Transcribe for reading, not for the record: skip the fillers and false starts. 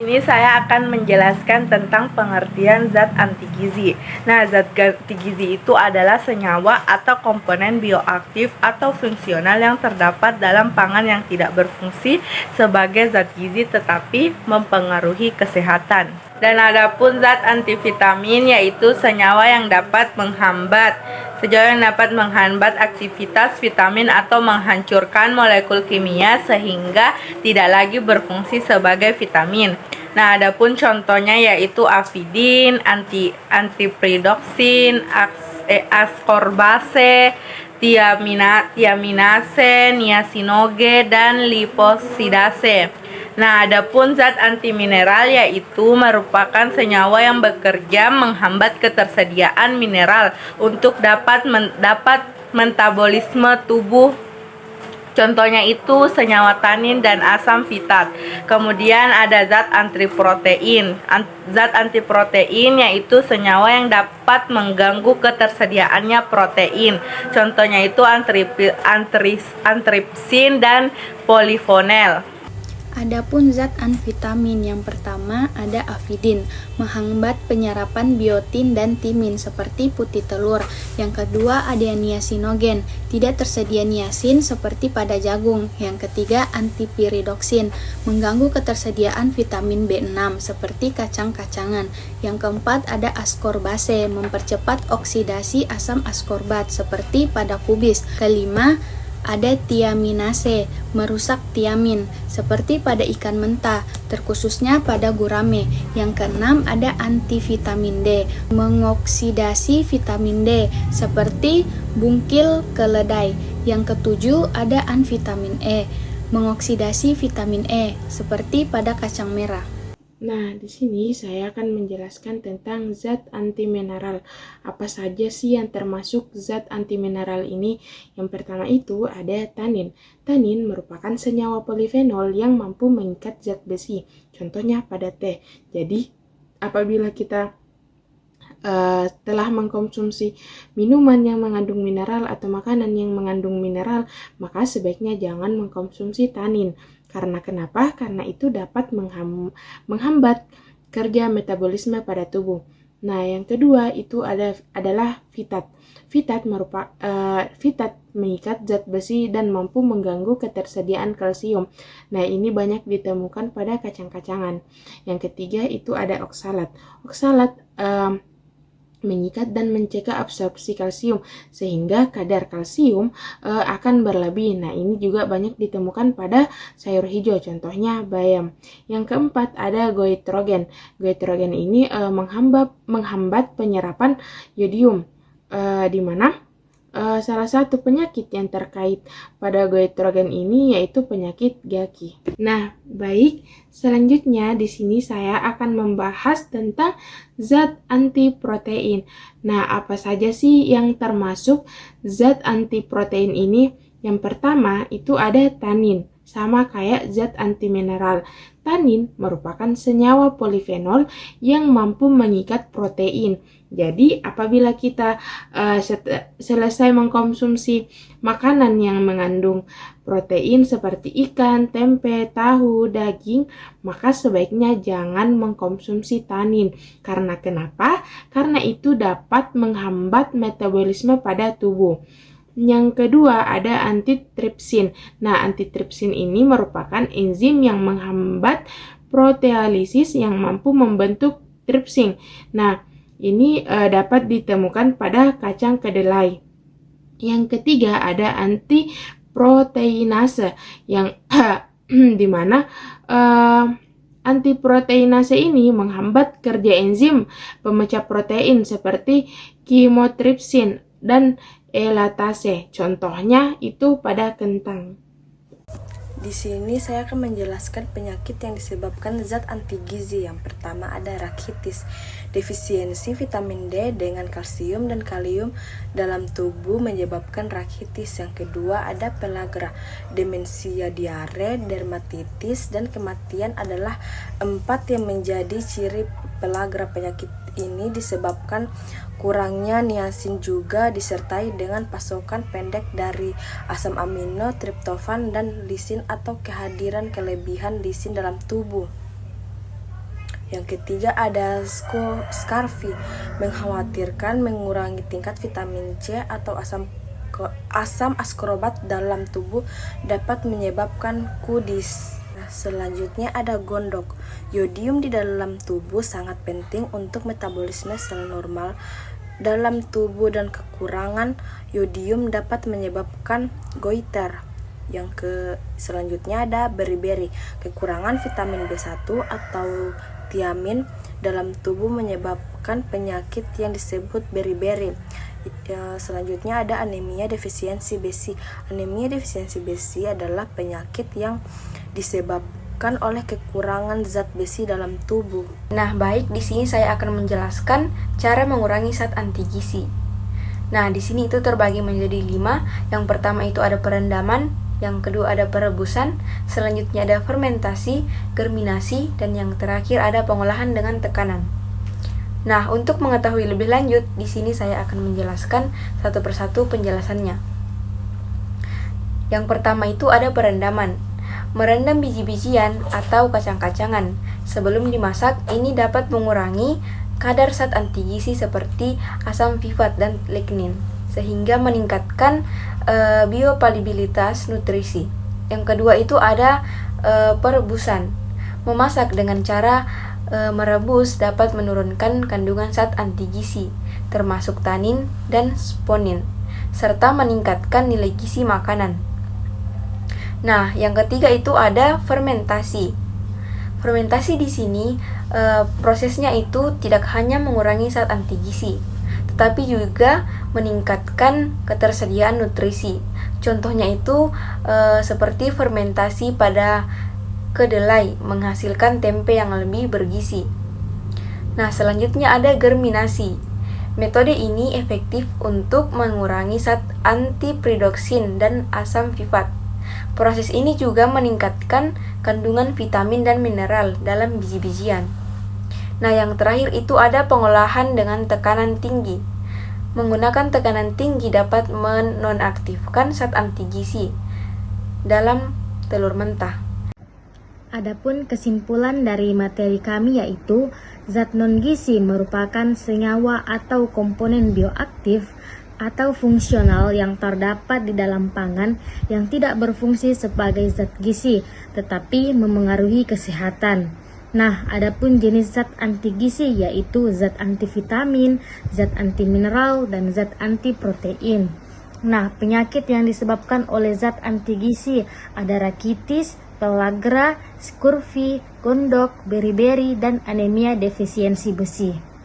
Ini saya akan menjelaskan tentang pengertian zat antigizi. Nah, zat antigizi itu adalah senyawa atau komponen bioaktif atau fungsional yang terdapat dalam pangan yang tidak berfungsi sebagai zat gizi tetapi mempengaruhi kesehatan. Dan adapun zat antivitamin yaitu senyawa yang dapat menghambat aktivitas vitamin atau menghancurkan molekul kimia sehingga tidak lagi berfungsi sebagai vitamin. Nah, adapun contohnya yaitu avidin, antipridoksin, askorbase, tiaminase, niacinoge, dan liposidase. Nah, adapun zat antimineral yaitu merupakan senyawa yang bekerja menghambat ketersediaan mineral untuk dapat metabolisme tubuh. Contohnya itu senyawa tanin dan asam fitat. Kemudian ada zat antiprotein. Zat antiprotein yaitu senyawa yang dapat mengganggu ketersediaannya protein. Contohnya itu antripsin dan polifonel. Adapun zat anvitamin yang pertama ada avidin, menghambat penyerapan biotin dan timin seperti putih telur. Yang kedua ada niacinogen, tidak tersedia niacin seperti pada jagung. Yang ketiga antipiridoksin, mengganggu ketersediaan vitamin B6 seperti kacang-kacangan. Yang keempat ada askorbase, mempercepat oksidasi asam askorbat seperti pada kubis. Kelima ada tiaminase, merusak tiamin, seperti pada ikan mentah, terkhususnya pada gurame. Yang keenam ada antivitamin D, mengoksidasi vitamin D, seperti bungkil keledai. Yang ketujuh ada anvitamin E, mengoksidasi vitamin E, seperti pada kacang merah. Nah, di sini saya akan menjelaskan tentang zat antimineral. Apa saja sih yang termasuk zat antimineral ini? Yang pertama itu ada tanin. Tanin merupakan senyawa polifenol yang mampu mengikat zat besi. Contohnya pada teh. Jadi, apabila kita telah mengkonsumsi minuman yang mengandung mineral atau makanan yang mengandung mineral, maka sebaiknya jangan mengkonsumsi tanin. Karena kenapa? Karena itu dapat menghambat kerja metabolisme pada tubuh. Nah, yang kedua itu adalah fitat. Fitat mengikat zat besi dan mampu mengganggu ketersediaan kalsium. Nah, ini banyak ditemukan pada kacang-kacangan. Yang ketiga itu ada oksalat. Oksalat mengikat dan mencegah absorpsi kalsium sehingga kadar kalsium akan berlebih. Nah, ini juga banyak ditemukan pada sayur hijau, contohnya bayam. Yang keempat ada goitrogen. Goitrogen ini menghambat penyerapan yodium, di mana salah satu penyakit yang terkait pada goitrogen ini yaitu penyakit Gaki. Nah, baik, selanjutnya di sini saya akan membahas tentang zat antiprotein. Nah, apa saja sih yang termasuk zat antiprotein ini? Yang pertama itu ada tanin, sama kayak zat antimineral. Tanin merupakan senyawa polifenol yang mampu mengikat protein. Jadi, apabila kita selesai mengkonsumsi makanan yang mengandung protein seperti ikan, tempe, tahu, daging, maka sebaiknya jangan mengkonsumsi tanin. Karena kenapa? Karena itu dapat menghambat metabolisme pada tubuh. Yang kedua ada antitripsin. Nah, antitripsin ini merupakan enzim yang menghambat proteolisis yang mampu membentuk tripsin. Nah, ini dapat ditemukan pada kacang kedelai. Yang ketiga ada antiproteinase yang di mana antiproteinase ini menghambat kerja enzim pemecah protein seperti chymotrypsin dan elatase. Contohnya itu pada kentang. Di sini saya akan menjelaskan penyakit yang disebabkan zat antigizi. Yang pertama ada rakitis, defisiensi vitamin D dengan kalsium dan kalium dalam tubuh menyebabkan rakitis. Yang kedua ada pellagra, demensia, diare, dermatitis, dan kematian adalah 4 yang menjadi ciri pellagra. Penyakit ini disebabkan kurangnya niacin, juga disertai dengan pasokan pendek dari asam amino, triptofan, dan lisin atau kehadiran kelebihan lisin dalam tubuh. Yang ketiga ada scurvy, mengkhawatirkan mengurangi tingkat vitamin C atau asam askorbat dalam tubuh dapat menyebabkan kudis. Nah, selanjutnya ada gondok. Yodium di dalam tubuh sangat penting untuk metabolisme sel normal dalam tubuh dan kekurangan yodium dapat menyebabkan goiter. Selanjutnya ada beriberi. Kekurangan vitamin B1 atau tiamin dalam tubuh menyebabkan penyakit yang disebut beriberi. Selanjutnya ada anemia defisiensi besi. Anemia defisiensi besi adalah penyakit yang disebabkan oleh kekurangan zat besi dalam tubuh. Nah, baik, di sini saya akan menjelaskan cara mengurangi zat anti gizi. Nah, di sini itu terbagi menjadi 5. Yang pertama itu ada perendaman, yang kedua ada perebusan, selanjutnya ada fermentasi, germinasi, dan yang terakhir ada pengolahan dengan tekanan. Nah, untuk mengetahui lebih lanjut, di sini saya akan menjelaskan satu persatu penjelasannya. Yang pertama itu ada perendaman. Merendam biji-bijian atau kacang-kacangan sebelum dimasak ini dapat mengurangi kadar zat anti gizi seperti asam fifat dan lignin, sehingga meningkatkan bioavailabilitas nutrisi. Yang kedua itu ada perebusan. Memasak dengan cara merebus dapat menurunkan kandungan zat anti gizi, termasuk tanin dan saponin, serta meningkatkan nilai gizi makanan. Nah, yang ketiga itu ada fermentasi. Fermentasi di sini prosesnya itu tidak hanya mengurangi zat anti gizi, tetapi juga meningkatkan ketersediaan nutrisi. Contohnya itu seperti fermentasi pada kedelai menghasilkan tempe yang lebih bergizi. Nah, selanjutnya ada germinasi. Metode ini efektif untuk mengurangi zat antipridoksin dan asam fifat. Proses ini juga meningkatkan kandungan vitamin dan mineral dalam biji-bijian. Nah, yang terakhir itu ada pengolahan dengan tekanan tinggi. Menggunakan tekanan tinggi dapat menonaktifkan zat anti gizi dalam telur mentah. Adapun kesimpulan dari materi kami yaitu zat non-gizi merupakan senyawa atau komponen bioaktif atau fungsional yang terdapat di dalam pangan yang tidak berfungsi sebagai zat gizi tetapi memengaruhi kesehatan. Nah, adapun jenis zat anti gizi yaitu zat antivitamin, zat anti mineral, dan zat anti protein. Nah, penyakit yang disebabkan oleh zat anti gizi ada rakitis, pellagra, scurvy, gondok, beriberi, dan anemia defisiensi besi.